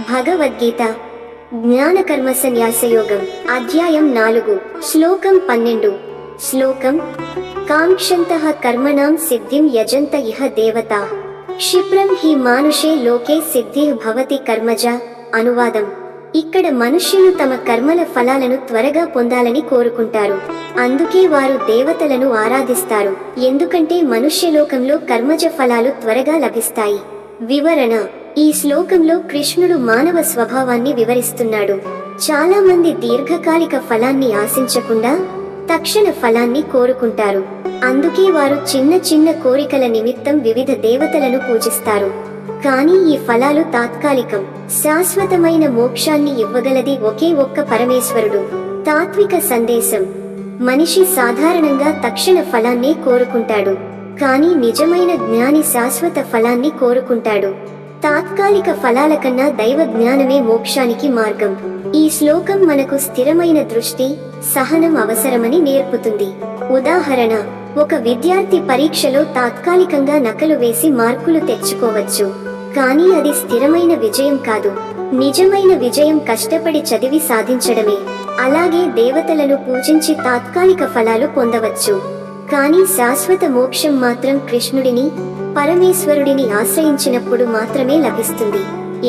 భగవద్గీత జ్ఞానకర్మ సన్యాసయోగం అధ్యాయం 4 శ్లోకం 12 శ్లోకం కాంక్షంతః కర్మణాం సిద్ధిం యజంత ఇహ దేవతా క్షిప్రం హి మానుషే లోకే సిద్ధిః భవతి కర్మజ. అనువాదం: ఇక్కడ మనుష్యులు తమ కర్మల ఫలాలను త్వరగా పొందాలని కోరుకుంటారు. అందుకే వారు దేవతలను ఆరాధిస్తారు, ఎందుకంటే మనుష్యలోకంలో కర్మజ ఫలాలు త్వరగా లభిస్తాయి. వివరణ: ఈ శ్లోకంలో కృష్ణుడు మానవ స్వభావాన్ని వివరిస్తున్నాడు. చాలా మంది దీర్ఘకాలిక ఫలాన్ని ఆశించకుండా తక్షణ ఫలాన్ని కోరుకుంటారు. అందుకే వారు చిన్న చిన్న కోరికల నిమిత్తం వివిధ దేవతలను పూజిస్తారు. కానీ ఈ ఫలాలు తాత్కాలికం. శాశ్వతమైన మోక్షాన్ని ఇవ్వగలది ఒకే ఒక్క పరమేశ్వరుడు. తాత్విక సందేశం: మనిషి సాధారణంగా తక్షణ ఫలాన్నే కోరుకుంటాడు, కానీ నిజమైన జ్ఞాని శాశ్వత ఫలాన్ని కోరుకుంటాడు. తాత్కాలిక ఫలాల కన్నా దైవ జ్ఞానమే మోక్షానికి మార్గం. ఈ శ్లోకం మనకు స్థిరమైన దృష్టి, సహనం అవసరమని నేర్పుతుంది. ఉదాహరణ: ఒక విద్యార్థి పరీక్షలో తాత్కాలికంగా నకలు వేసి మార్కులు తెచ్చుకోవచ్చు, కానీ అది స్థిరమైన విజయం కాదు. నిజమైన విజయం కష్టపడి చదివి సాధించడమే. అలాగే దేవతలను పూజించి తాత్కాలిక ఫలాలు పొందవచ్చు, కానీ శాశ్వత మోక్షం మాత్రం కృష్ణుడిని, పరమేశ్వరుడిని ఆశ్రయించినప్పుడు మాత్రమే లభిస్తుంది.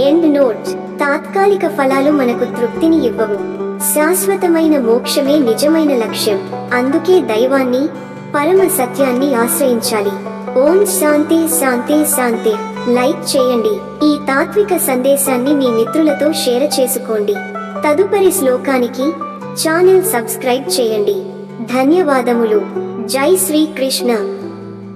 ఎండ్ నోట్: తాత్కాలిక ఫలాలు మనకు తృప్తిని ఇవ్వవు. శాశ్వతమైన మోక్షమే నిజమైన లక్ష్యం. అందుకే దైవాన్ని, పరమ సత్యాన్ని ఆశ్రయించాలి. ఓం శాంతి శాంతి శాంతి. లైక్ చేయండి. ఈ తాత్విక సందేశాన్ని మీ మిత్రులతో షేర్ చేసుకోండి. తదుపరి శ్లోకానికి ఛానల్ సబ్స్క్రైబ్ చేయండి. ధన్యవాదములు. జై శ్రీ కృష్ణ.